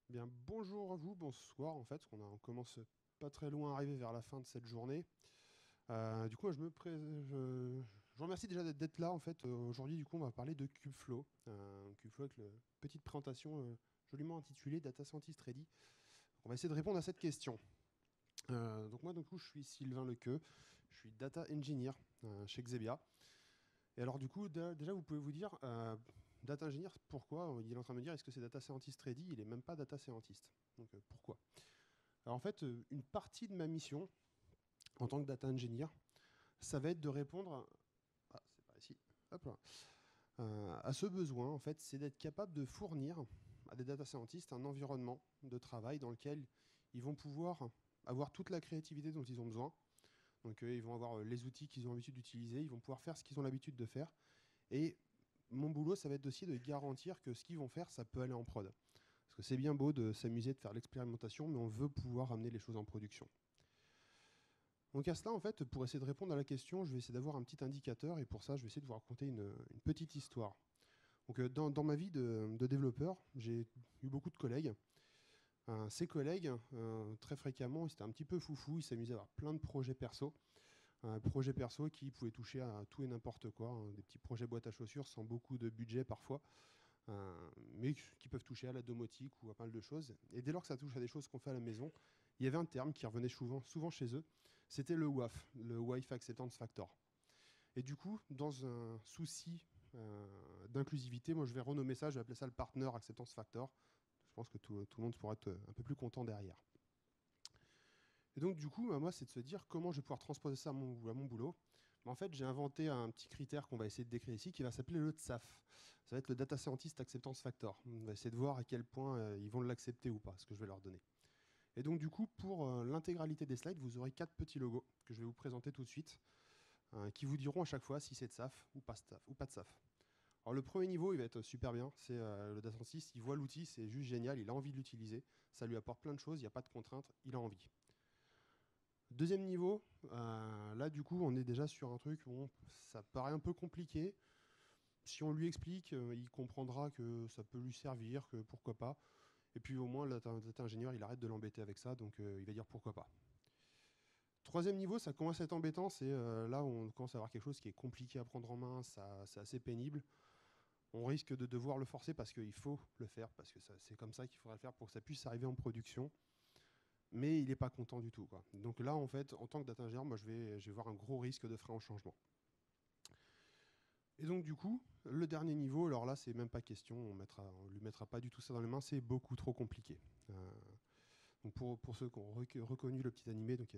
Bien, bonjour à vous, bonsoir en fait, parce on commence pas très loin à arriver vers la fin de cette journée. Du coup, je vous remercie déjà d'être là en fait. Aujourd'hui, du coup, on va parler de Kubeflow. Kubeflow avec une petite présentation joliment intitulée Data Scientist Ready. Donc, on va essayer de répondre à cette question. Donc moi, du coup, je suis Sylvain Lequeux, je suis Data Engineer chez Xebia. Et alors du coup, déjà, vous pouvez vous dire, Data Engineer, pourquoi? Il est en train de me dire, est-ce que c'est Data Scientist Ready? Il est même pas Data Scientist. Donc pourquoi? Alors en fait, une partie de ma mission en tant que data engineer, ça va être de répondre c'est par ici, hop là, à ce besoin, en fait, c'est d'être capable de fournir à des data scientists un environnement de travail dans lequel ils vont pouvoir avoir toute la créativité dont ils ont besoin. Donc ils vont avoir les outils qu'ils ont l'habitude d'utiliser, ils vont pouvoir faire ce qu'ils ont l'habitude de faire. Et mon boulot, ça va être aussi de garantir que ce qu'ils vont faire, ça peut aller en prod. Parce que c'est bien beau de s'amuser, de faire l'expérimentation, mais on veut pouvoir amener les choses en production. Donc à cela, en fait, pour essayer de répondre à la question, je vais essayer d'avoir un petit indicateur et pour ça, je vais essayer de vous raconter une petite histoire. Donc dans ma vie de développeur, j'ai eu beaucoup de collègues. Ces collègues, très fréquemment, c'était un petit peu foufou, ils s'amusaient à avoir plein de projets perso. Projets perso qui pouvaient toucher à tout et n'importe quoi, hein, des petits projets boîte à chaussures sans beaucoup de budget parfois, mais qui peuvent toucher à la domotique ou à pas mal de choses. Et dès lors que ça touche à des choses qu'on fait à la maison, il y avait un terme qui revenait souvent chez eux, c'était le WAF, le Wife Acceptance Factor. Et du coup, dans un souci d'inclusivité, moi je vais renommer ça, je vais appeler ça le Partner Acceptance Factor. Je pense que tout le monde pourra être un peu plus content derrière. Et donc du coup, moi, c'est de se dire comment je vais pouvoir transposer ça à mon boulot. En fait, j'ai inventé un petit critère qu'on va essayer de décrire ici qui va s'appeler le TSAF. Ça va être le Data Scientist Acceptance Factor. On va essayer de voir à quel point ils vont l'accepter ou pas, ce que je vais leur donner. Et donc du coup, pour l'intégralité des slides, vous aurez 4 petits logos que je vais vous présenter tout de suite, qui vous diront à chaque fois si c'est de SAF ou pas de SAF. Alors le premier niveau, il va être super bien. C'est le Data Scientist, il voit l'outil, c'est juste génial, il a envie de l'utiliser. Ça lui apporte plein de choses, il n'y a pas de contraintes, il a envie. Deuxième niveau, là du coup, on est déjà sur un truc où ça paraît un peu compliqué. Si on lui explique, il comprendra que ça peut lui servir, que pourquoi pas. Et puis au moins, le data ingénieur, il arrête de l'embêter avec ça, donc il va dire pourquoi pas. Troisième niveau, ça commence à être embêtant, c'est là où on commence à avoir quelque chose qui est compliqué à prendre en main, c'est assez pénible. On risque de devoir le forcer parce qu'il faut le faire, parce que c'est comme ça qu'il faudra le faire pour que ça puisse arriver en production. Mais il n'est pas content du tout, quoi. Donc là, en fait, en tant que data ingénieur, moi, je vais voir un gros risque de frein au changement. Et donc, du coup, le dernier niveau, alors là, c'est même pas question, on lui mettra pas du tout ça dans les mains, c'est beaucoup trop compliqué. Donc pour ceux qui ont reconnu le petit animé, donc,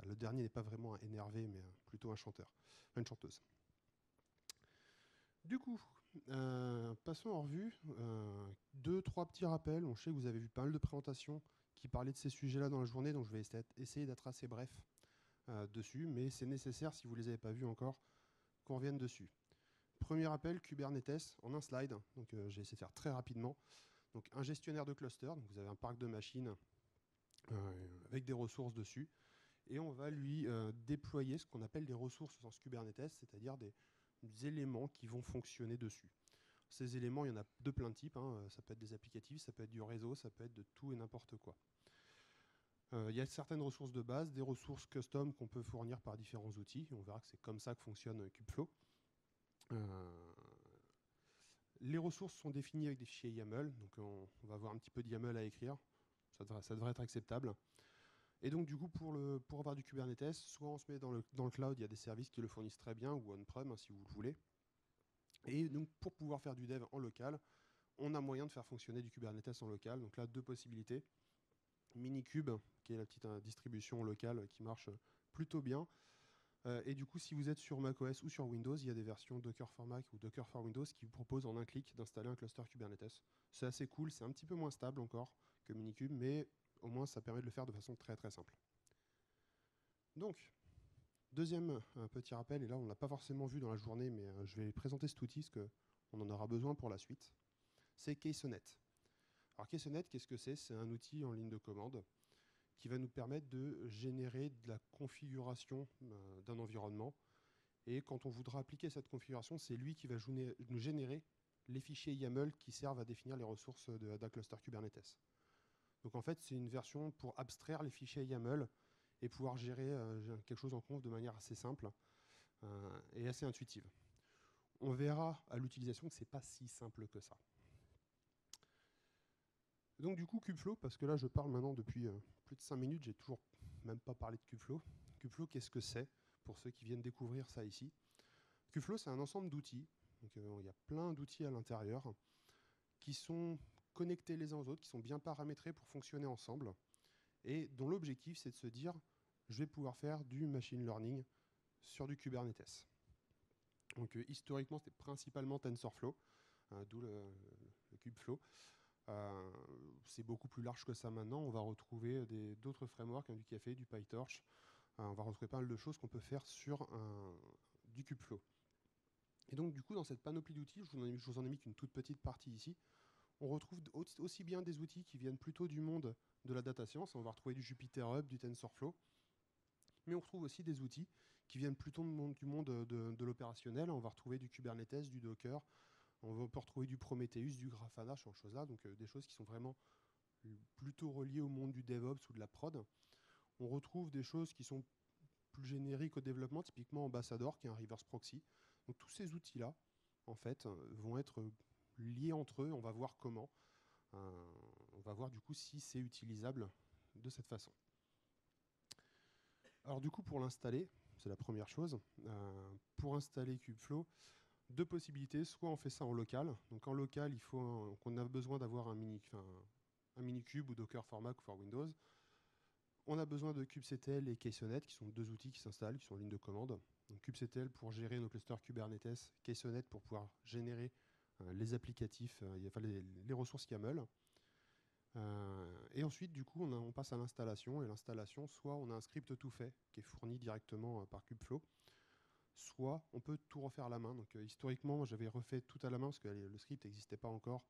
le dernier n'est pas vraiment un énervé, mais plutôt un chanteur, une chanteuse. Du coup, passons en revue. Deux, trois petits rappels. On sait que vous avez vu pas mal de présentations qui parlaient de ces sujets-là dans la journée, donc je vais essayer d'être assez bref dessus, mais c'est nécessaire, si vous ne les avez pas vus encore, qu'on revienne dessus. Premier rappel, Kubernetes, en un slide. Donc j'ai essayé de faire très rapidement. Donc un gestionnaire de cluster, donc vous avez un parc de machines avec des ressources dessus, et on va lui déployer ce qu'on appelle des ressources au sens Kubernetes, c'est-à-dire des éléments qui vont fonctionner dessus. Ces éléments, il y en a de plein de types, hein. Ça peut être des applicatifs, ça peut être du réseau, ça peut être de tout et n'importe quoi. Il y a certaines ressources de base, des ressources custom qu'on peut fournir par différents outils. On verra que c'est comme ça que fonctionne Kubeflow. Les ressources sont définies avec des fichiers YAML, donc on va avoir un petit peu de YAML à écrire. Ça devrait être acceptable. Et donc du coup, pour avoir du Kubernetes, soit on se met dans le cloud, il y a des services qui le fournissent très bien, ou on-prem, hein, si vous le voulez. Et donc pour pouvoir faire du dev en local, on a moyen de faire fonctionner du Kubernetes en local. Donc là, deux possibilités. Minikube, qui est la petite distribution locale qui marche plutôt bien. Et du coup, si vous êtes sur macOS ou sur Windows, il y a des versions Docker for Mac ou Docker for Windows qui vous proposent en un clic d'installer un cluster Kubernetes. C'est assez cool, c'est un petit peu moins stable encore que Minikube, mais au moins ça permet de le faire de façon très très simple. Donc, deuxième petit rappel, et là on ne l'a pas forcément vu dans la journée, mais je vais présenter cet outil parce qu'on en aura besoin pour la suite. C'est Casenet. Alors Casenet, qu'est-ce que c'est? C'est un outil en ligne de commande qui va nous permettre de générer de la configuration d'un environnement. Et quand on voudra appliquer cette configuration, c'est lui qui va nous générer les fichiers YAML qui servent à définir les ressources d'un cluster Kubernetes. Donc en fait, c'est une version pour abstraire les fichiers YAML et pouvoir gérer quelque chose en conf de manière assez simple et assez intuitive. On verra à l'utilisation que ce n'est pas si simple que ça. Donc du coup, Kubeflow, parce que là je parle maintenant depuis plus de 5 minutes, j'ai toujours même pas parlé de Kubeflow. Kubeflow, qu'est-ce que c'est pour ceux qui viennent découvrir ça ici? Kubeflow, c'est un ensemble d'outils. Donc il y a plein d'outils à l'intérieur qui sont connectés les uns aux autres, qui sont bien paramétrés pour fonctionner ensemble, et dont l'objectif c'est de se dire, je vais pouvoir faire du machine learning sur du Kubernetes. Donc historiquement, c'était principalement TensorFlow, d'où le Kubeflow. C'est beaucoup plus large que ça maintenant. On va retrouver d'autres frameworks, du Café, du PyTorch. On va retrouver pas mal de choses qu'on peut faire sur du Kubeflow. Et donc, du coup, dans cette panoplie d'outils, je vous en ai mis qu'une toute petite partie ici. On retrouve aussi bien des outils qui viennent plutôt du monde de la data science. On va retrouver du JupyterHub, du TensorFlow. Mais on retrouve aussi des outils qui viennent plutôt du monde de l'opérationnel. On va retrouver du Kubernetes, du Docker. On peut retrouver du Prometheus, du Grafana, ce genre de choses-là. Donc des choses qui sont vraiment plutôt reliées au monde du DevOps ou de la prod. On retrouve des choses qui sont plus génériques au développement, typiquement Ambassador, qui est un reverse proxy. Donc tous ces outils-là, en fait, vont être liés entre eux. On va voir comment. On va voir du coup si c'est utilisable de cette façon. Alors du coup, pour l'installer, c'est la première chose. Pour installer Kubeflow, deux possibilités. Soit on fait ça en local. Donc en local, il faut qu'on a besoin d'avoir un minikube ou Docker Format for Windows. On a besoin de kubectl et Ksonet, qui sont deux outils qui s'installent, qui sont en ligne de commande. Donc kubectl pour gérer nos clusters Kubernetes, Ksonet pour pouvoir générer les applicatifs, enfin les ressources YAML. Et ensuite, du coup, on passe à l'installation. Et l'installation, soit on a un script tout fait qui est fourni directement par Kubeflow, soit on peut tout refaire à la main. Donc historiquement, j'avais refait tout à la main parce que le script n'existait pas encore.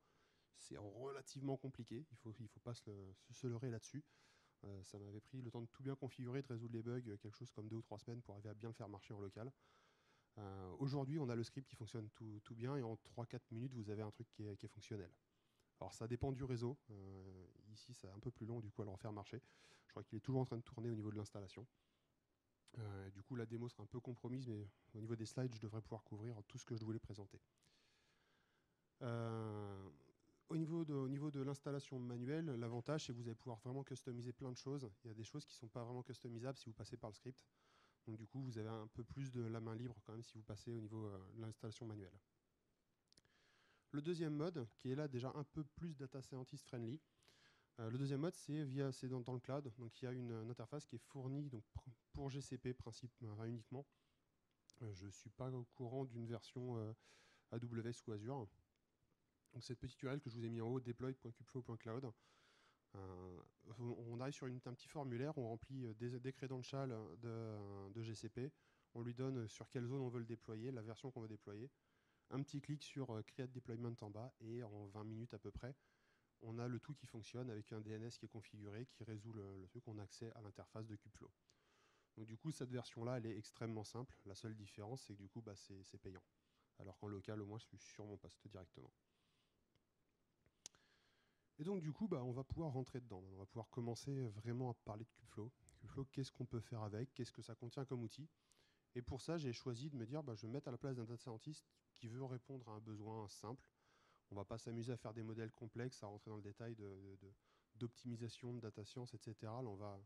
C'est relativement compliqué, il faut pas se leurrer là-dessus. Ça m'avait pris le temps de tout bien configurer, de résoudre les bugs, quelque chose comme 2 ou 3 semaines pour arriver à bien le faire marcher en local. Aujourd'hui, on a le script qui fonctionne tout bien et en 3-4 minutes, vous avez un truc qui est fonctionnel. Alors ça dépend du réseau. Ici, c'est un peu plus long du coup à le refaire marcher. Je crois qu'il est toujours en train de tourner au niveau de l'installation. Du coup, la démo sera un peu compromise, mais au niveau des slides, je devrais pouvoir couvrir tout ce que je voulais présenter. Au niveau de l'installation manuelle, l'avantage, c'est que vous allez pouvoir vraiment customiser plein de choses. Il y a des choses qui ne sont pas vraiment customisables si vous passez par le script. Donc du coup, vous avez un peu plus de la main libre quand même si vous passez au niveau de l'installation manuelle. Le deuxième mode, qui est là déjà un peu plus data scientist friendly, le deuxième mode, c'est dans le cloud. Donc il y a une interface qui est fournie donc, pour GCP uniquement. Je ne suis pas au courant d'une version AWS ou Azure. Donc cette petite URL que je vous ai mis en haut, deploy.kubeflow.cloud. On arrive sur un petit formulaire, on remplit des credentials de GCP, on lui donne sur quelle zone on veut le déployer, la version qu'on veut déployer, un petit clic sur Create Deployment en bas, et en 20 minutes à peu près, on a le tout qui fonctionne avec un DNS qui est configuré, qui résout le truc, on a accès à l'interface de Kubeflow. Donc du coup, cette version-là, elle est extrêmement simple. La seule différence, c'est que du coup, c'est payant. Alors qu'en local, au moins, je suis sur mon poste directement. Et donc du coup, on va pouvoir rentrer dedans. On va pouvoir commencer vraiment à parler de Kubeflow. Kubeflow, qu'est-ce qu'on peut faire avec? Qu'est-ce que ça contient comme outil? Et pour ça, j'ai choisi de me dire, je vais me mettre à la place d'un data scientist qui veut répondre à un besoin simple. On ne va pas s'amuser à faire des modèles complexes, à rentrer dans le détail d'optimisation de data science, etc. Là, on va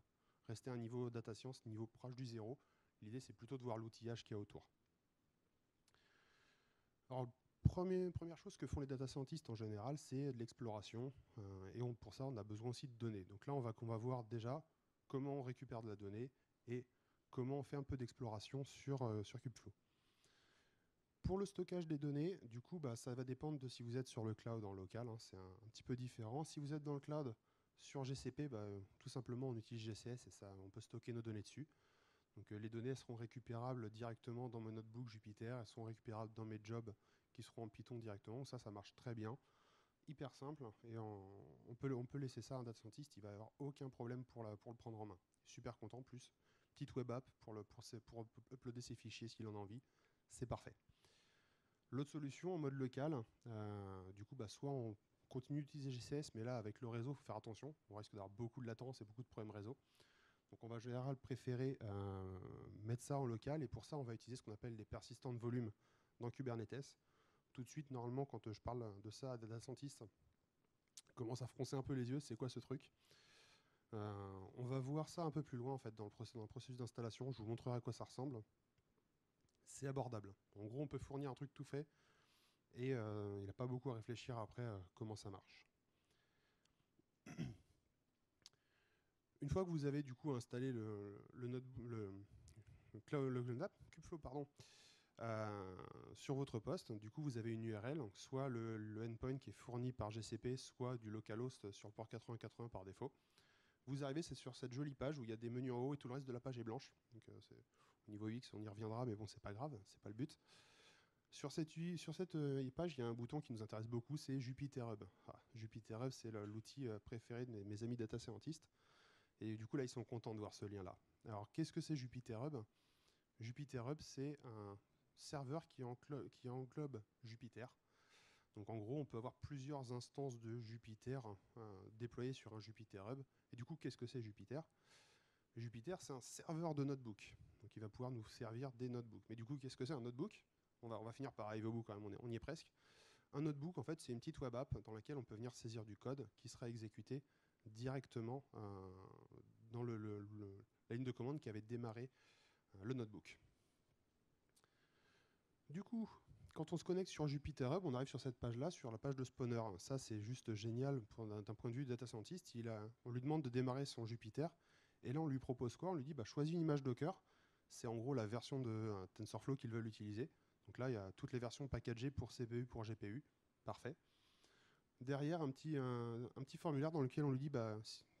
rester à un niveau data science, niveau proche du zéro. L'idée, c'est plutôt de voir l'outillage qu'il y a autour. Alors, première chose que font les data scientists en général, c'est de l'exploration. Et pour ça, on a besoin aussi de données. Donc là, on va voir déjà comment on récupère de la donnée et comment on fait un peu d'exploration sur Kubeflow. Pour le stockage des données, du coup, ça va dépendre de si vous êtes sur le cloud en local. C'est un petit peu différent. Si vous êtes dans le cloud sur GCP, tout simplement, on utilise GCS et on peut stocker nos données dessus. Donc les données seront récupérables directement dans mon notebook Jupyter, elles seront récupérables dans mes jobs qui seront en Python directement. Ça marche très bien, hyper simple, et on peut laisser ça à un data scientist, il va avoir aucun problème pour le prendre en main. Super content, en plus, petite web app pour uploader ses fichiers s'il en a envie, c'est parfait. L'autre solution en mode local, du coup, soit on continue d'utiliser GCS, mais là, avec le réseau, il faut faire attention. On risque d'avoir beaucoup de latence et beaucoup de problèmes réseau. Donc on va en général préférer mettre ça en local, et pour ça, on va utiliser ce qu'on appelle des persistants de volume dans Kubernetes. Tout de suite, normalement, quand je parle de ça à des data scientists, commence à froncer un peu les yeux, c'est quoi ce truc? On va voir ça un peu plus loin en fait dans le processus d'installation, je vous montrerai à quoi ça ressemble. C'est abordable. En gros, on peut fournir un truc tout fait, et il n'a pas beaucoup à réfléchir après comment ça marche. Une fois que vous avez du coup installé Kubeflow, pardon, sur votre poste, du coup vous avez une URL, donc soit le endpoint qui est fourni par GCP, soit du localhost sur le port 8080 par défaut. Vous arrivez, c'est sur cette jolie page où il y a des menus en haut et tout le reste de la page est blanche. Donc, au niveau UX, on y reviendra, mais bon, c'est pas grave, c'est pas le but. Sur cette page, il y a un bouton qui nous intéresse beaucoup, c'est Jupyter Hub. Jupyter Hub, c'est l'outil préféré de mes amis data scientists. Et du coup, là, ils sont contents de voir ce lien-là. Alors, qu'est-ce que c'est Jupyter Hub? Jupyter Hub, c'est un serveur qui englobe Jupyter. Donc en gros, on peut avoir plusieurs instances de Jupyter déployées sur un Jupyter Hub. Et du coup, qu'est-ce que c'est Jupyter? Jupyter, c'est un serveur de notebook. Donc il va pouvoir nous servir des notebooks. Mais du coup, qu'est-ce que c'est un notebook? On va finir par arriver au bout quand même, on y est presque. Un notebook, en fait, c'est une petite web app dans laquelle on peut venir saisir du code qui sera exécuté directement dans la ligne de commande qui avait démarré le notebook. Du coup, quand on se connecte sur Jupyter Hub, on arrive sur cette page-là, sur la page de Spawner. Ça, c'est juste génial d'un point de vue data scientist. On lui demande de démarrer son Jupyter. Et là, on lui propose quoi? On lui dit, choisis une image Docker. C'est en gros la version de TensorFlow qu'ils veulent utiliser. Donc là, il y a toutes les versions packagées pour CPU, pour GPU. Parfait. Derrière, un petit formulaire dans lequel on lui dit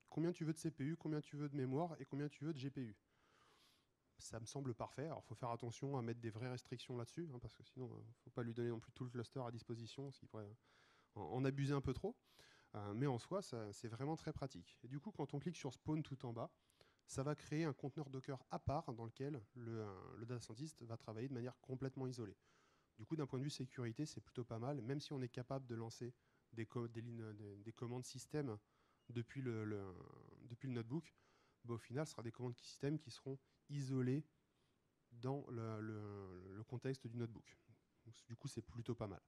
combien tu veux de CPU, combien tu veux de mémoire et combien tu veux de GPU. Ça me semble parfait. Alors, il faut faire attention à mettre des vraies restrictions là-dessus, parce que sinon, il ne faut pas lui donner non plus tout le cluster à disposition, ce qui pourrait en abuser un peu trop. Mais en soi, c'est vraiment très pratique. Et du coup, quand on clique sur Spawn tout en bas, ça va créer un conteneur Docker à part dans lequel le data scientist va travailler de manière complètement isolée. Du coup, d'un point de vue sécurité, c'est plutôt pas mal, même si on est capable de lancer des commandes système depuis le notebook. Au final, ce sera des commandes système qui seront isolées dans le contexte du notebook. Donc, du coup, c'est plutôt pas mal.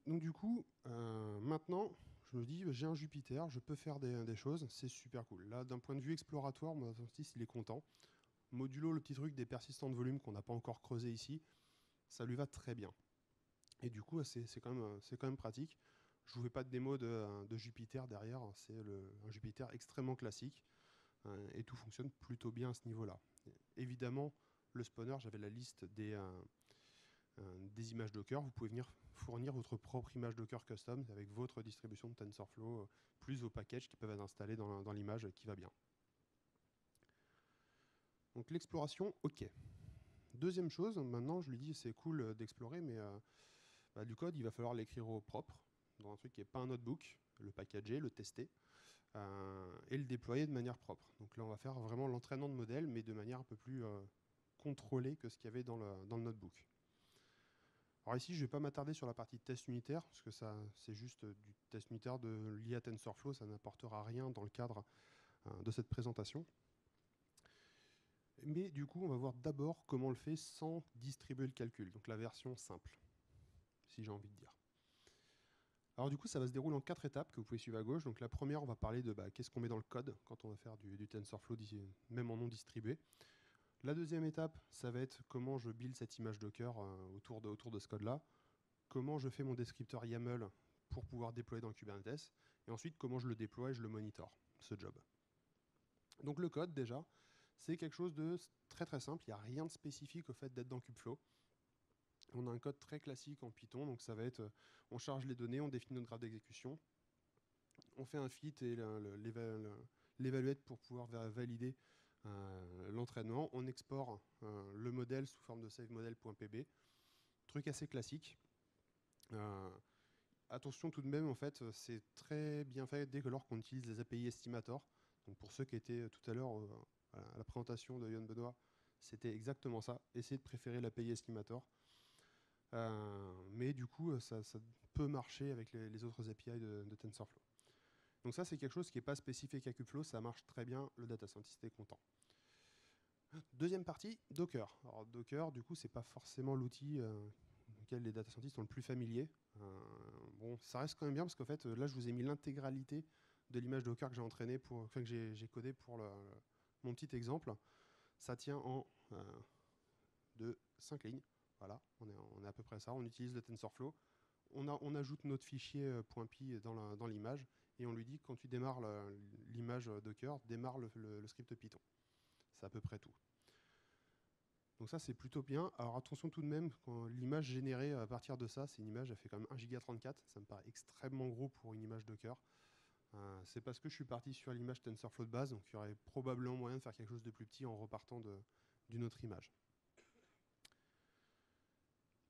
Donc du coup, maintenant, je me dis, j'ai un Jupyter, je peux faire des choses, c'est super cool. Là, d'un point de vue exploratoire, mon artiste, il est content. Modulo, le petit truc des persistants de volume qu'on n'a pas encore creusé ici, ça lui va très bien. Et du coup, c'est quand même pratique. Je ne vous fais pas de démo de Jupyter derrière, c'est un Jupyter extrêmement classique, et tout fonctionne plutôt bien à ce niveau-là. Évidemment, le spawner, j'avais la liste des images Docker. Vous pouvez venir fournir votre propre image Docker custom avec votre distribution de TensorFlow, plus vos packages qui peuvent être installés dans l'image qui va bien. Donc l'exploration, ok. Deuxième chose, maintenant je lui dis c'est cool d'explorer, mais du code, il va falloir l'écrire au propre, dans un truc qui n'est pas un notebook, le packager, le tester, et le déployer de manière propre. Donc là, on va faire vraiment l'entraînement de modèle, mais de manière un peu plus contrôlée que ce qu'il y avait dans le notebook. Alors ici, je ne vais pas m'attarder sur la partie test unitaire, parce que ça, c'est juste du test unitaire lié à TensorFlow, ça n'apportera rien dans le cadre de cette présentation. Mais du coup, on va voir d'abord comment on le fait sans distribuer le calcul, donc la version simple, si j'ai envie de dire. Alors du coup, ça va se dérouler en 4 étapes que vous pouvez suivre à gauche. Donc la première, on va parler de qu'est-ce qu'on met dans le code quand on va faire du TensorFlow, même en non distribué. La deuxième étape, ça va être comment je build cette image Docker autour de ce code-là. Comment je fais mon descripteur YAML pour pouvoir déployer dans Kubernetes. Et ensuite, comment je le déploie et je le monitor, ce job. Donc le code, déjà, c'est quelque chose de très très simple. Il n'y a rien de spécifique au fait d'être dans Kubeflow. On a un code très classique en Python, donc ça va être, on charge les données, on définit notre graphe d'exécution, on fait un fit et l'évaluate pour pouvoir valider l'entraînement, on exporte le modèle sous forme de savemodel.pb, truc assez classique. Attention tout de même, en fait, c'est très bien fait dès lors qu'on utilise les API Estimator. Donc pour ceux qui étaient tout à l'heure à la présentation de Yann Benoît, C'était exactement ça. Essayer de préférer l'API Estimator. Mais du coup, ça peut marcher avec les autres API de TensorFlow. Donc ça, c'est quelque chose qui n'est pas spécifique à Kubeflow. Ça marche très bien. Le data scientist est content. Deuxième partie, Docker. Alors Docker, du coup, c'est pas forcément l'outil auquel les data scientists sont le plus familiers. Bon, ça reste quand même bien parce qu'en fait, là, je vous ai mis l'intégralité de l'image Docker que j'ai entraîné que j'ai codé pour mon petit exemple. Ça tient en de 5 lignes. Voilà, on est à peu près ça. On utilise le TensorFlow. On ajoute notre fichier .py dans l'image et on lui dit quand tu démarres l'image Docker, démarre le script Python. C'est à peu près tout. Donc ça, c'est plutôt bien. Alors attention tout de même, l'image générée à partir de ça, c'est une image, elle fait quand même 1,34 Go. Ça me paraît extrêmement gros pour une image Docker. C'est parce que je suis parti sur l'image TensorFlow de base, donc il y aurait probablement moyen de faire quelque chose de plus petit en repartant d'une autre image.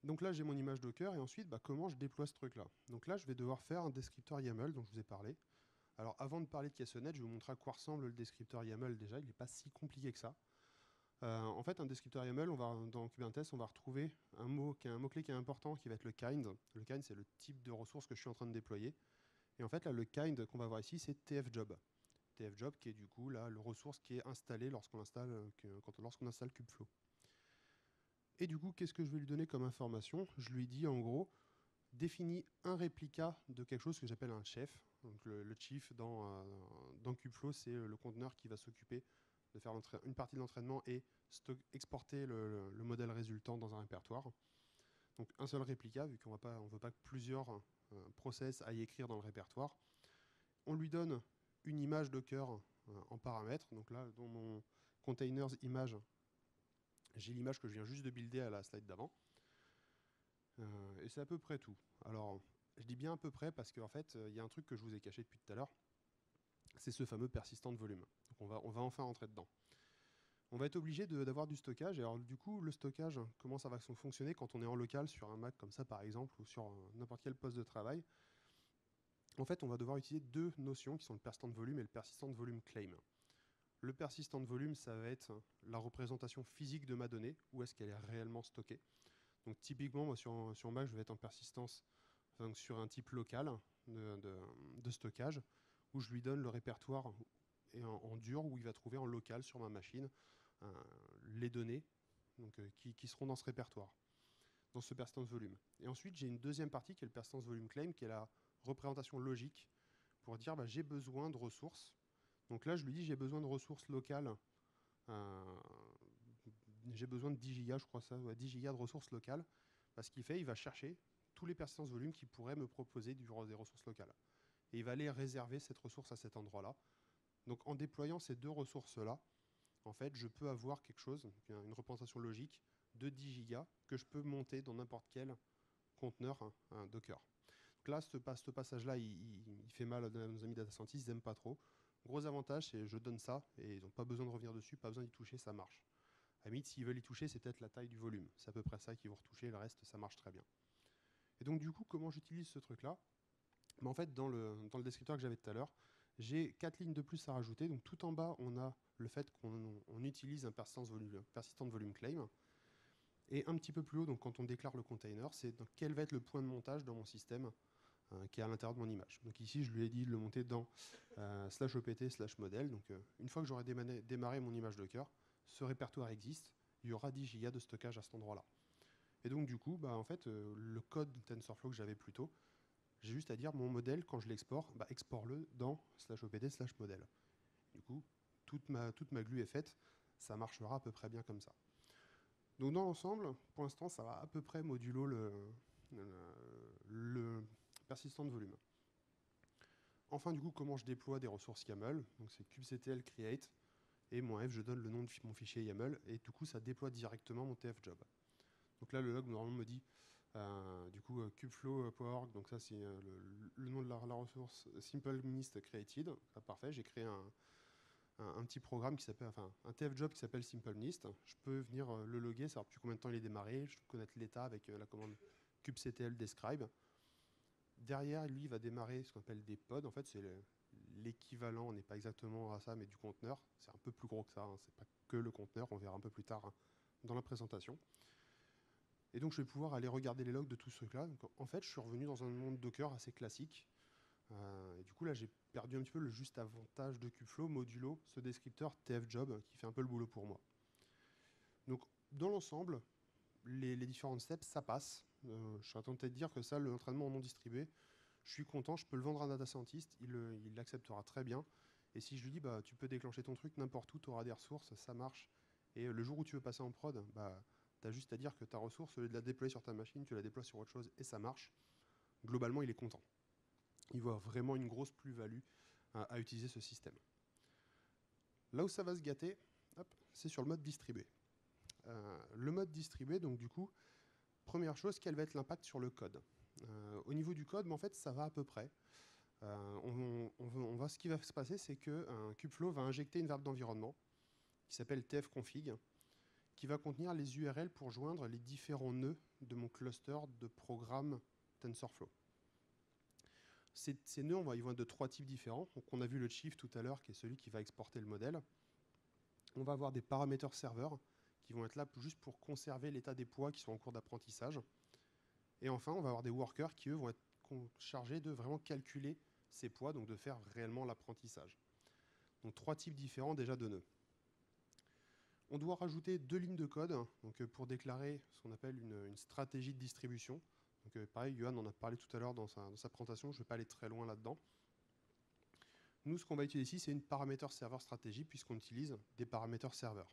Donc là, j'ai mon image Docker, et ensuite, comment je déploie ce truc-là? Donc là, je vais devoir faire un descripteur YAML dont je vous ai parlé. Alors avant de parler de caissonnette, je vais vous montrer à quoi ressemble le descripteur YAML déjà. Il n'est pas si compliqué que ça. En fait, un descripteur YAML, dans Kubernetes, on va retrouver un mot-clé qui est important, qui va être le kind. Le kind, c'est le type de ressource que je suis en train de déployer. Et en fait, là, le kind qu'on va voir ici, c'est tfjob. Tfjob qui est du coup là, le ressource qui est installée lorsqu'on installe Kubeflow. Et du coup, qu'est-ce que je vais lui donner comme information? Je lui dis en gros, définis un réplica de quelque chose que j'appelle un chef. Donc le chief dans Kubeflow, c'est le conteneur qui va s'occuper de faire une partie de l'entraînement et exporter le modèle résultant dans un répertoire. Donc un seul réplica, vu qu'on ne veut pas que plusieurs process aillent écrire dans le répertoire. On lui donne une image Docker en paramètres. Donc là, dans mon containers image, j'ai l'image que je viens juste de builder à la slide d'avant. Et c'est à peu près tout. Alors, je dis bien à peu près parce qu'en fait, il y a un truc que je vous ai caché depuis tout à l'heure. C'est ce fameux persistant de volume. Donc on va enfin rentrer dedans. On va être obligé d'avoir du stockage. Et alors du coup, le stockage, comment ça va fonctionner quand on est en local sur un Mac comme ça par exemple, ou sur n'importe quel poste de travail? En fait, on va devoir utiliser deux notions qui sont le persistant de volume et le persistant de volume claim. Le persistant de volume, ça va être la représentation physique de ma donnée, où est-ce qu'elle est réellement stockée. Donc typiquement, moi sur Mac, je vais être en persistance donc, sur un type local de stockage, où je lui donne le répertoire en dur, où il va trouver en local sur ma machine les données donc, qui seront dans ce répertoire, dans ce persistance volume. Et ensuite, j'ai une deuxième partie qui est le persistance volume claim, qui est la représentation logique pour dire j'ai besoin de ressources. Donc là, je lui dis j'ai besoin de ressources locales. J'ai besoin de 10 gigas, je crois ça, 10 gigas de ressources locales. Parce qu'il fait, il va chercher tous les persistances volume qui pourraient me proposer des ressources locales. Et il va aller réserver cette ressource à cet endroit-là. Donc en déployant ces deux ressources-là, en fait, je peux avoir quelque chose, une représentation logique de 10 gigas que je peux monter dans n'importe quel conteneur Docker. Donc là, ce passage-là, il fait mal à nos amis data scientists, ils n'aiment pas trop. Gros avantage, c'est je donne ça et ils n'ont pas besoin de revenir dessus, pas besoin d'y toucher, ça marche. À la limite, s'ils veulent y toucher, c'est peut-être la taille du volume. C'est à peu près ça qu'ils vont retoucher, le reste, ça marche très bien. Et donc, du coup, comment j'utilise ce truc-là? En fait, dans le descripteur que j'avais tout à l'heure, j'ai 4 lignes de plus à rajouter. Donc, tout en bas, on a le fait qu'on utilise un persistant de volume claim. Et un petit peu plus haut, donc quand on déclare le container, c'est quel va être le point de montage dans mon système qui est à l'intérieur de mon image. Donc ici, je lui ai dit de le monter dans /opt/modèle. Donc une fois que j'aurai démarré mon image Docker, ce répertoire existe, il y aura 10 gigas de stockage à cet endroit-là. Et donc du coup, en fait, le code TensorFlow que j'avais plus tôt, j'ai juste à dire mon modèle, quand je l'exporte, exporte-le dans /opt/modèle. Du coup, toute ma glue est faite, ça marchera à peu près bien comme ça. Donc dans l'ensemble, pour l'instant, ça va à peu près modulo le persistant de volume. Enfin, du coup, comment je déploie des ressources YAML? Donc c'est kubectl create et -f, je donne le nom de mon fichier YAML et du coup, ça déploie directement mon tfjob. Donc là, le log normalement me dit du coup kubeflow.org, donc ça c'est le nom de la ressource simplemnist created. Ah, parfait, j'ai créé un petit programme qui s'appelle, enfin un tfjob qui s'appelle simplemnist. Je peux venir le loguer, savoir depuis combien de temps il est démarré, je peux connaître l'état avec la commande kubectl describe. Derrière, lui, il va démarrer ce qu'on appelle des pods. En fait, c'est l'équivalent n'est pas exactement à ça, mais du conteneur. C'est un peu plus gros que ça, hein. C'est pas que le conteneur, on verra un peu plus tard, hein, dans la présentation. Et donc je vais pouvoir aller regarder les logs de tout ce truc-là. Donc en fait, je suis revenu dans un monde Docker assez classique. Et du coup, là, j'ai perdu un petit peu le juste avantage de Kubeflow, modulo ce descripteur tfjob qui fait un peu le boulot pour moi. Donc, dans l'ensemble, les différentes steps, ça passe. Je suis tenté de dire que ça, l'entraînement en non distribué, je suis content, je peux le vendre à un data scientist, il l'acceptera très bien. Et si je lui dis, bah, tu peux déclencher ton truc n'importe où, tu auras des ressources, ça marche. Et le jour où tu veux passer en prod, bah, tu as juste à dire que ta ressource, au lieu de la déployer sur ta machine, tu la déploies sur autre chose et ça marche. Globalement, il est content. Il voit vraiment une grosse plus-value à utiliser ce système. Là où ça va se gâter, c'est sur le mode distribué. Le mode distribué, donc du coup, première chose, quel va être l'impact sur le code? Au niveau du code, mais en fait, ça va à peu près. Ce qui va se passer, c'est que Kubeflow va injecter une variable d'environnement qui s'appelle tfconfig, qui va contenir les URL pour joindre les différents nœuds de mon cluster de programme TensorFlow. Ces nœuds, ils vont être de 3 types différents. Donc, on a vu le chief tout à l'heure, qui est celui qui va exporter le modèle. On va avoir des paramètres serveurs qui vont être là juste pour conserver l'état des poids qui sont en cours d'apprentissage. Et enfin, on va avoir des workers qui, eux, vont être chargés de vraiment calculer ces poids, donc de faire réellement l'apprentissage. Donc 3 types différents déjà de nœuds. On doit rajouter 2 lignes de code donc, pour déclarer ce qu'on appelle une stratégie de distribution. Donc, pareil, Johan en a parlé tout à l'heure dans sa présentation, je ne vais pas aller très loin là-dedans. Nous, ce qu'on va utiliser ici, c'est une paramètre serveur stratégie, puisqu'on utilise des paramètres serveurs.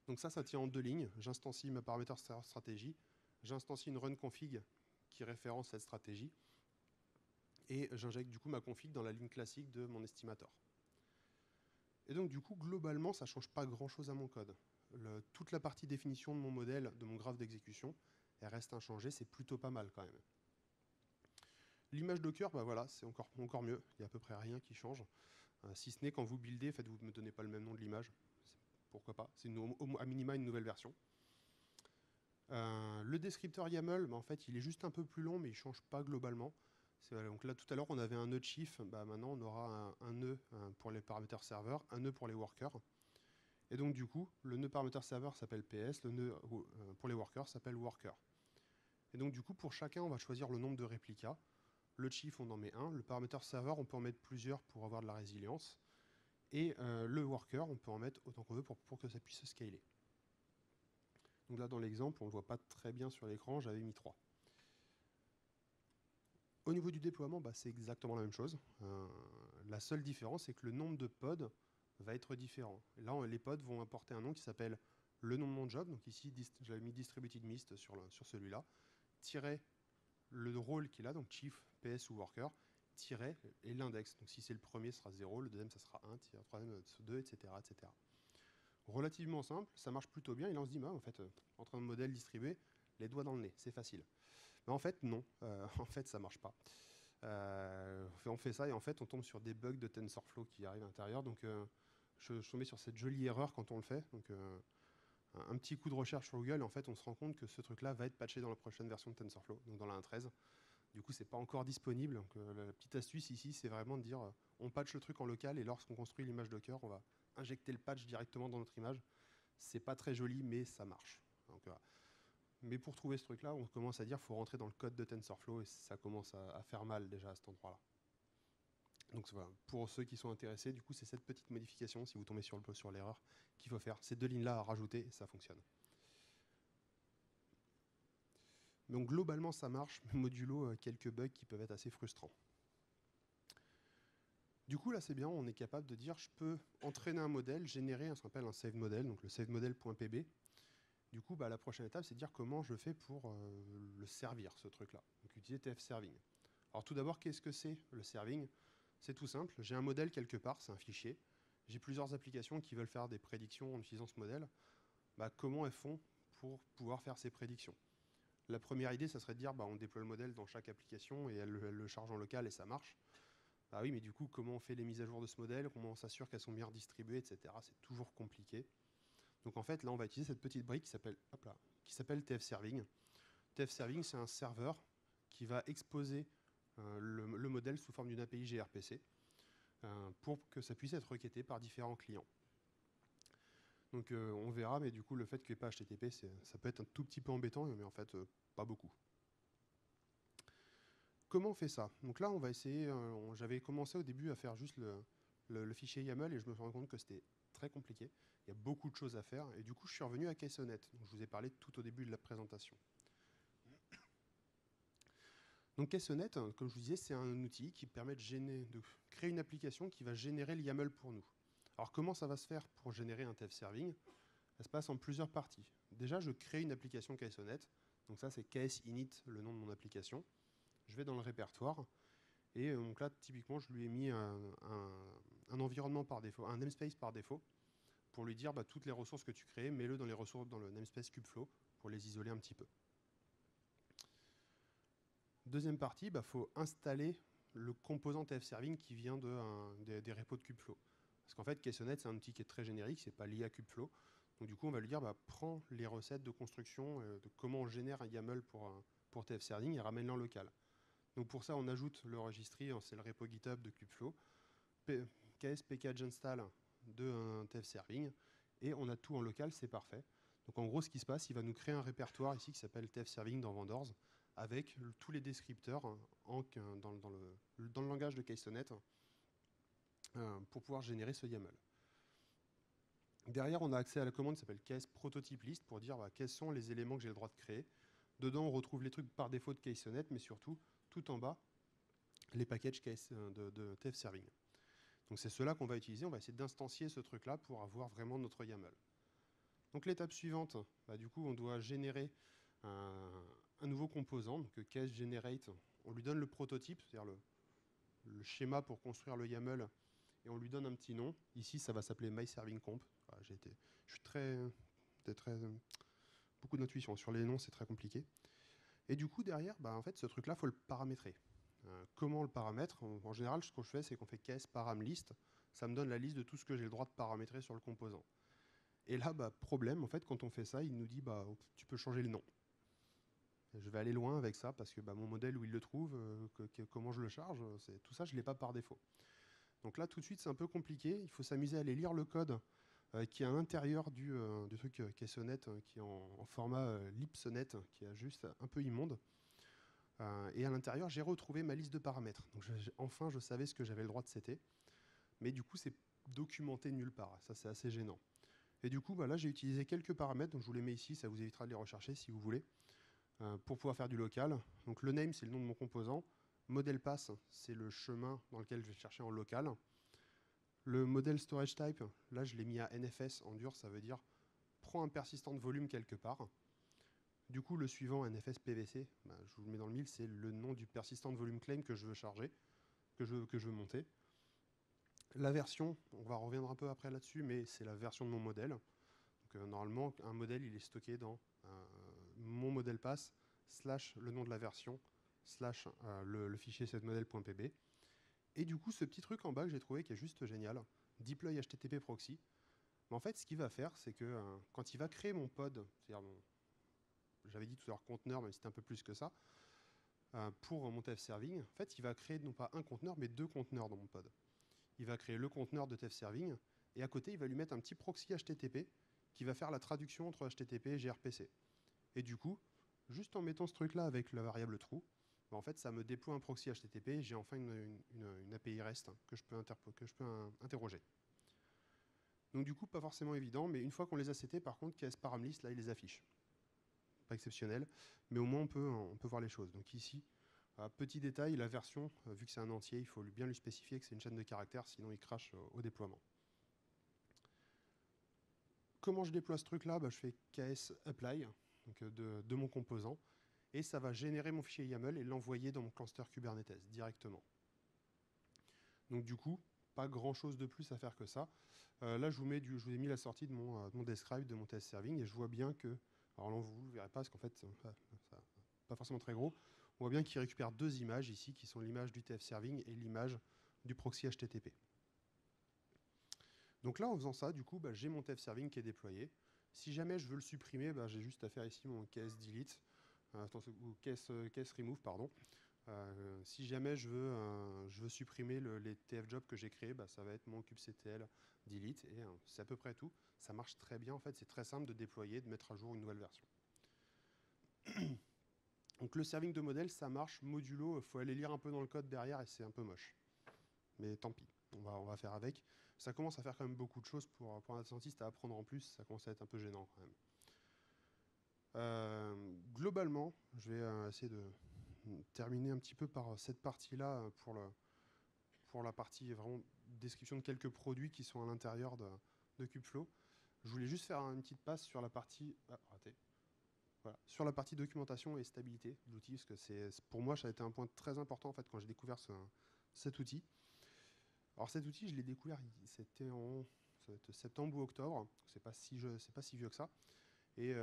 Donc ça tient en 2 lignes. J'instancie ma paramètre serveur stratégie, j'instancie une run config qui référence cette stratégie, et j'injecte du coup ma config dans la ligne classique de mon estimator. Et donc du coup, globalement, ça ne change pas grand-chose à mon code. Toute la partie définition de mon modèle, de mon graphe d'exécution, elle reste inchangée, c'est plutôt pas mal quand même. L'image Docker, bah voilà, c'est encore mieux, il n'y a à peu près rien qui change. Si ce n'est quand vous buildez, vous ne me donnez pas le même nom de l'image, pourquoi pas, c'est à minima une nouvelle version. Le descripteur YAML, bah en fait, il est juste un peu plus long, mais il ne change pas globalement. Donc là, tout à l'heure, on avait un nœud chief. Bah, maintenant, on aura un nœud pour les paramètres serveurs, un nœud pour les workers. Et donc, du coup, le nœud paramètre serveur s'appelle PS, le nœud pour les workers s'appelle worker. Et donc, du coup, pour chacun, on va choisir le nombre de réplicas. Le chief, on en met un. Le paramètre serveur, on peut en mettre plusieurs pour avoir de la résilience. Et le worker, on peut en mettre autant qu'on veut pour que ça puisse scaler. Donc là, dans l'exemple, on ne le voit pas très bien sur l'écran, j'avais mis 3. Au niveau du déploiement, bah, c'est exactement la même chose. La seule différence, c'est que le nombre de pods va être différent. Et là, les pods vont apporter un nom qui s'appelle le nom de mon job. Donc ici, j'avais mis distributed mist sur celui-là, tiret le rôle qu'il a, donc chief, PS ou worker, tiret et l'index. Donc si c'est le premier, ce sera 0, le deuxième, ça sera 1, le troisième, 2, etc., etc. Relativement simple, ça marche plutôt bien. Et là, on se dit, bah, en fait, en train de modèle distribué, les doigts dans le nez, c'est facile. Mais en fait, non. En fait, ça ne marche pas. On fait ça et en fait, on tombe sur des bugs de TensorFlow qui arrivent à l'intérieur. Donc, je tombais sur cette jolie erreur quand on le fait. Donc, un petit coup de recherche sur Google, et en fait, on se rend compte que ce truc-là va être patché dans la prochaine version de TensorFlow, donc dans la 1.13. Du coup, c'est pas encore disponible. Donc, la petite astuce ici, c'est vraiment de dire, on patch le truc en local et lorsqu'on construit l'image Docker, on va injecter le patch directement dans notre image. C'est pas très joli, mais ça marche. Donc, mais pour trouver ce truc-là, on commence à dire qu'il faut rentrer dans le code de TensorFlow et ça commence à faire mal déjà à cet endroit-là. Donc voilà, pour ceux qui sont intéressés, du coup, c'est cette petite modification, si vous tombez sur l'erreur, qu'il faut faire. Ces 2 lignes-là à rajouter et ça fonctionne. Donc globalement, ça marche, mais modulo quelques bugs qui peuvent être assez frustrants. Du coup, là, c'est bien, on est capable de dire, je peux entraîner un modèle, générer ce qu'on appelle un save model, donc le savemodel.pb. Du coup, bah, la prochaine étape, c'est de dire comment je fais pour le servir, ce truc-là. Donc, utiliser tf-serving. Alors, tout d'abord, qu'est-ce que c'est le serving? C'est tout simple. J'ai un modèle quelque part, c'est un fichier. J'ai plusieurs applications qui veulent faire des prédictions en utilisant ce modèle. Bah, comment elles font pour pouvoir faire ces prédictions? La première idée, ça serait de dire, bah, on déploie le modèle dans chaque application et elle le charge en local et ça marche. Bah oui, mais du coup, comment on fait les mises à jour de ce modèle? Comment on s'assure qu'elles sont bien redistribuées, etc. C'est toujours compliqué. Donc en fait, là, on va utiliser cette petite brique qui s'appelle tf-serving. tf-serving, c'est un serveur qui va exposer le modèle sous forme d'une API gRPC pour que ça puisse être requêté par différents clients. Donc on verra, mais du coup le fait qu'il n'y ait pas HTTP, ça peut être un tout petit peu embêtant, mais en fait pas beaucoup. Comment on fait ça? Donc là, on va essayer. J'avais commencé au début à faire juste le fichier YAML et je me suis rendu compte que c'était très compliqué. Il y a beaucoup de choses à faire et du coup, je suis revenu à Caissonet, dont je vous ai parlé tout au début de la présentation. Donc Caissonet, comme je vous disais, c'est un outil qui permet de créer une application qui va générer le YAML pour nous. Alors comment ça va se faire pour générer un TF Serving? Ça se passe en plusieurs parties. Déjà, je crée une application Caissonet. Donc ça, c'est KS init, le nom de mon application. Je vais dans le répertoire. Et donc là, typiquement, je lui ai mis un environnement par défaut, un namespace par défaut, pour lui dire toutes les ressources que tu crées, mets-le dans les ressources dans le namespace Kubeflow pour les isoler un petit peu. Deuxième partie, il faut installer le composant TF-Serving qui vient des repos de Kubeflow. Parce qu'en fait, Caissonet, c'est un outil qui est très générique, c'est pas lié à Kubeflow. Donc du coup, on va lui dire, prends les recettes de construction, de comment on génère un YAML pour TF-Serving et ramène-le en local. Donc pour ça, on ajoute le registry, c'est le repo GitHub de Kubeflow, KS package install de un TF serving, et on a tout en local, c'est parfait. Donc en gros, ce qui se passe, il va nous créer un répertoire ici qui s'appelle TF serving dans Vendors, avec tous les descripteurs dans le langage de Caissonet pour pouvoir générer ce YAML. Derrière, on a accès à la commande qui s'appelle KS prototype list pour dire quels sont les éléments que j'ai le droit de créer. Dedans, on retrouve les trucs par défaut de Caissonet, mais surtout, tout en bas, les packages de TF Serving. Donc c'est cela qu'on va utiliser. On va essayer d'instancier ce truc-là pour avoir vraiment notre YAML. Donc l'étape suivante, du coup, on doit générer un nouveau composant, donc KS generate. On lui donne le prototype, c'est-à-dire le schéma pour construire le YAML, et on lui donne un petit nom. Ici, ça va s'appeler myServingComp. Je suis beaucoup d'intuition sur les noms, c'est très compliqué. Et du coup, derrière, en fait, ce truc-là, il faut le paramétrer. Comment le paramètre? En général, ce que je fais, c'est qu'on fait KS param list. Ça me donne la liste de tout ce que j'ai le droit de paramétrer sur le composant. Et là, problème, en fait, quand on fait ça, il nous dit, tu peux changer le nom. Je vais aller loin avec ça, parce que mon modèle, où il le trouve, comment je le charge, tout ça, je ne l'ai pas par défaut. Donc là, tout de suite, c'est un peu compliqué. Il faut s'amuser à aller lire le code qui est à l'intérieur du truc Caissonet, qui est en format lipsonet, qui est juste un peu immonde. Et à l'intérieur, j'ai retrouvé ma liste de paramètres. Donc enfin, je savais ce que j'avais le droit de setter. Mais du coup, c'est documenté nulle part. Ça, c'est assez gênant. Et du coup, là, j'ai utilisé quelques paramètres. Donc je vous les mets ici. Ça vous évitera de les rechercher si vous voulez. Pour pouvoir faire du local. Donc le name, c'est le nom de mon composant. Model pass, c'est le chemin dans lequel je vais chercher en local. Le model storage type, là, je l'ai mis à NFS en dur. Ça veut dire prends un persistant de volume quelque part. Du coup, le suivant, NFS PVC, je vous le mets dans le mille, c'est le nom du persistant de volume claim que je veux charger, que je veux monter. La version, on va revenir un peu après là-dessus, mais c'est la version de mon modèle. Donc, normalement, un modèle, il est stocké dans mon modèle pass, / le nom de la version, / le fichier setModel.pb. Et du coup, ce petit truc en bas que j'ai trouvé qui est juste génial, deploy HTTP proxy, en fait, ce qu'il va faire, c'est que quand il va créer mon pod, c'est-à-dire j'avais dit tout à l'heure conteneur, mais c'était un peu plus que ça, pour mon TF Serving, en fait, il va créer non pas un conteneur, mais 2 conteneurs dans mon pod. Il va créer le conteneur de TF Serving, et à côté, il va lui mettre un petit proxy HTTP qui va faire la traduction entre HTTP et gRPC. Et du coup, juste en mettant ce truc-là avec la variable true, en fait, ça me déploie un proxy HTTP, et j'ai enfin une API REST que je peux interroger. Donc du coup, pas forcément évident, mais une fois qu'on les a setés, par contre, KS paramlist, là, il les affiche. Pas exceptionnel, mais au moins on peut voir les choses. Donc ici, petit détail, la version, vu que c'est un entier, il faut bien lui spécifier que c'est une chaîne de caractères, sinon il crache au déploiement. Comment je déploie ce truc-là? Je fais KS apply donc de mon composant, et ça va générer mon fichier YAML et l'envoyer dans mon cluster Kubernetes directement. Donc du coup, pas grand-chose de plus à faire que ça. Là, je vous ai mis la sortie de mon describe, de mon TS serving, et je vois bien que, alors là, vous ne le verrez pas, parce qu'en fait, ça pas forcément très gros, on voit bien qu'il récupère 2 images ici, qui sont l'image du TF serving et l'image du proxy HTTP. Donc là, en faisant ça, du coup, j'ai mon TF serving qui est déployé. Si jamais je veux le supprimer, j'ai juste à faire ici mon KS delete, ou KS remove, pardon. Si jamais je veux supprimer les TF jobs que j'ai créés, bah, ça va être mon kubectl delete et c'est à peu près tout. Ça marche très bien en fait, c'est très simple de déployer, de mettre à jour une nouvelle version. Donc le serving de modèle, ça marche modulo, il faut aller lire un peu dans le code derrière et c'est un peu moche. Mais tant pis, on va faire avec. Ça commence à faire quand même beaucoup de choses pour un data scientist à apprendre en plus, ça commence à être un peu gênant quand même. Globalement, je vais essayer de terminer un petit peu par cette partie-là pour la partie vraiment description de quelques produits qui sont à l'intérieur de Kubeflow. Je voulais juste faire une petite passe sur la partie voilà, sur la partie documentation et stabilité de l'outil, parce que pour moi ça a été un point très important en fait quand j'ai découvert cet outil. Alors cet outil, je l'ai découvert, c'était en septembre ou octobre, c'est pas si vieux que ça. Et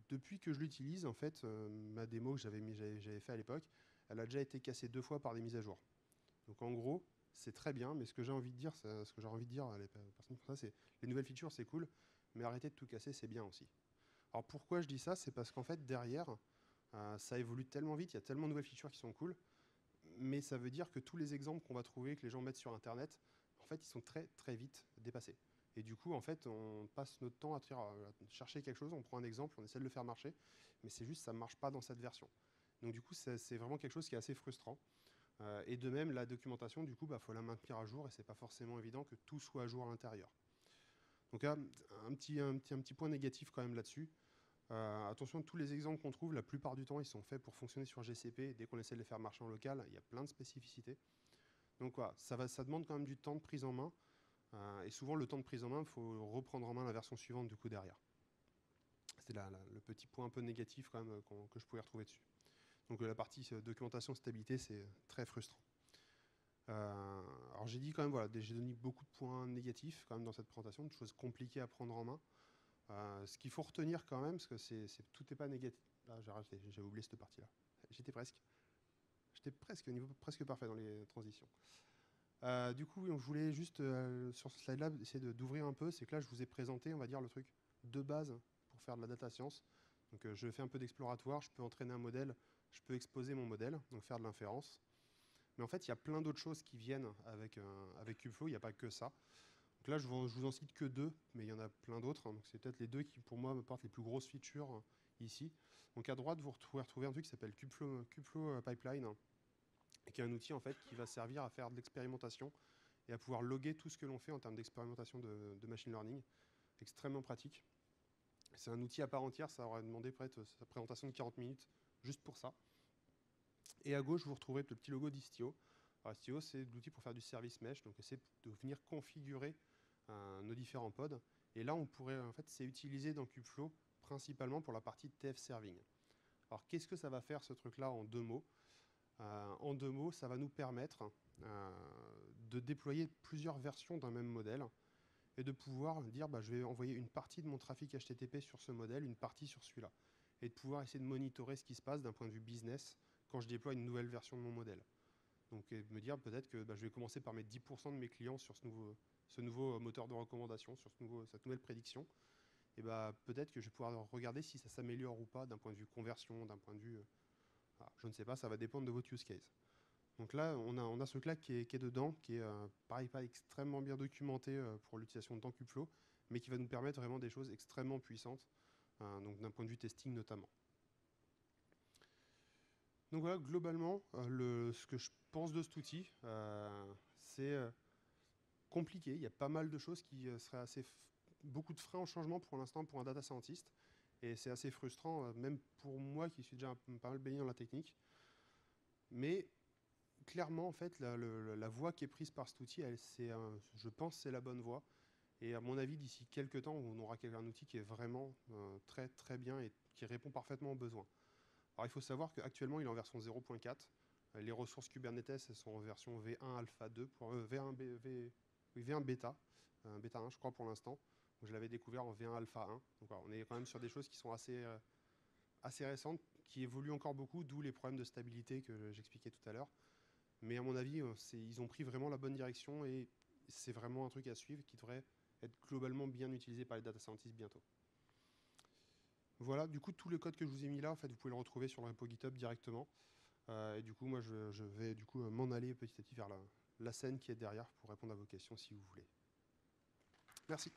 depuis que je l'utilise, en fait, ma démo que j'avais fait à l'époque, elle a déjà été cassée 2 fois par des mises à jour. Donc en gros, c'est très bien, mais ce que j'ai envie de dire, à les personnes comme ça, c'est les nouvelles features, c'est cool, mais arrêter de tout casser, c'est bien aussi. Alors pourquoi je dis ça? C'est parce qu'en fait, derrière, ça évolue tellement vite, il y a tellement de nouvelles features qui sont cool, mais ça veut dire que tous les exemples qu'on va trouver, que les gens mettent sur Internet, en fait, ils sont très très vite dépassés. Et du coup, en fait, on passe notre temps à chercher quelque chose, on prend un exemple, on essaie de le faire marcher, mais c'est juste ça ne marche pas dans cette version. Donc du coup, c'est vraiment quelque chose qui est assez frustrant. Et de même, la documentation, du coup, faut la maintenir à jour et c'est pas forcément évident que tout soit à jour à l'intérieur. Donc là, un petit point négatif quand même là-dessus. Attention, tous les exemples qu'on trouve, la plupart du temps, ils sont faits pour fonctionner sur GCP. Dès qu'on essaie de les faire marcher en local, il y a plein de spécificités. Donc voilà, ça demande quand même du temps de prise en main. Et souvent, le temps de prise en main, il faut reprendre en main la version suivante du coup derrière. C'est le petit point un peu négatif quand même que je pouvais retrouver dessus. Donc la partie documentation stabilité, c'est très frustrant. Alors j'ai dit quand même, voilà, j'ai donné beaucoup de points négatifs quand même dans cette présentation, de choses compliquées à prendre en main. Ce qu'il faut retenir quand même, parce que tout n'est pas négatif. Là, j'ai oublié cette partie-là. J'étais presque. J'étais presque au niveau presque parfait dans les transitions. Du coup, je voulais juste, sur ce slide-là, essayer d'ouvrir un peu. C'est que là, je vous ai présenté, on va dire, le truc de base pour faire de la data science. Donc, je fais un peu d'exploratoire, je peux entraîner un modèle, je peux exposer mon modèle, donc faire de l'inférence. Mais en fait, il y a plein d'autres choses qui viennent avec Kubeflow, il n'y a pas que ça. Donc là, je vous en cite que 2, mais il y en a plein d'autres. Donc c'est peut-être les 2 qui, pour moi, me portent les plus grosses features ici. Donc à droite, vous pouvez retrouver un truc qui s'appelle Kubeflow Pipeline, qui est un outil en fait qui va servir à faire de l'expérimentation et à pouvoir loguer tout ce que l'on fait en termes d'expérimentation de machine learning. Extrêmement pratique. C'est un outil à part entière, ça aurait demandé peut-être sa présentation de 40 minutes juste pour ça. Et à gauche, vous retrouvez le petit logo d'Istio. Alors Istio, c'est l'outil pour faire du service mesh, donc c'est de venir configurer nos différents pods. Et là, on pourrait, en fait, c'est utilisé dans Kubeflow principalement pour la partie TF serving. Alors, qu'est-ce que ça va faire ce truc-là en 2 mots? En 2 mots, ça va nous permettre de déployer plusieurs versions d'un même modèle et de pouvoir dire je vais envoyer une partie de mon trafic HTTP sur ce modèle, une partie sur celui-là. Et de pouvoir essayer de monitorer ce qui se passe d'un point de vue business quand je déploie une nouvelle version de mon modèle. Donc me dire peut-être que je vais commencer par mettre 10% de mes clients sur ce nouveau moteur de recommandation, sur cette nouvelle prédiction. Et peut-être que je vais pouvoir regarder si ça s'améliore ou pas d'un point de vue conversion, d'un point de vue... je ne sais pas, ça va dépendre de votre use case. Donc là, on a ce truc-là qui est dedans, qui est pareil, pas extrêmement bien documenté pour l'utilisation de Kubeflow, mais qui va nous permettre vraiment des choses extrêmement puissantes, donc d'un point de vue testing notamment. Donc voilà, globalement, ce que je pense de cet outil, c'est compliqué. Il y a pas mal de choses qui seraient beaucoup de freins au changement pour l'instant pour un data scientist. Et c'est assez frustrant, même pour moi qui suis déjà pas mal baigné dans la technique. Mais clairement, en fait, la voie qui est prise par cet outil, je pense que c'est la bonne voie. Et à mon avis, d'ici quelques temps, on aura un outil qui est vraiment très très bien et qui répond parfaitement aux besoins. Alors il faut savoir qu'actuellement, il est en version 0.4. Les ressources Kubernetes elles sont en version V1 Alpha 2, V1 Beta, Beta 1 je crois pour l'instant. Je l'avais découvert en V1 Alpha 1. Donc voilà, on est quand même sur des choses qui sont assez récentes, qui évoluent encore beaucoup, d'où les problèmes de stabilité que j'expliquais tout à l'heure. Mais à mon avis, ils ont pris vraiment la bonne direction et c'est vraiment un truc à suivre qui devrait être globalement bien utilisé par les data scientists bientôt. Voilà, du coup, tout le code que je vous ai mis là, en fait, vous pouvez le retrouver sur le repo GitHub directement. Et du coup, moi, je vais du coup m'en aller petit à petit vers la scène qui est derrière pour répondre à vos questions si vous voulez. Merci.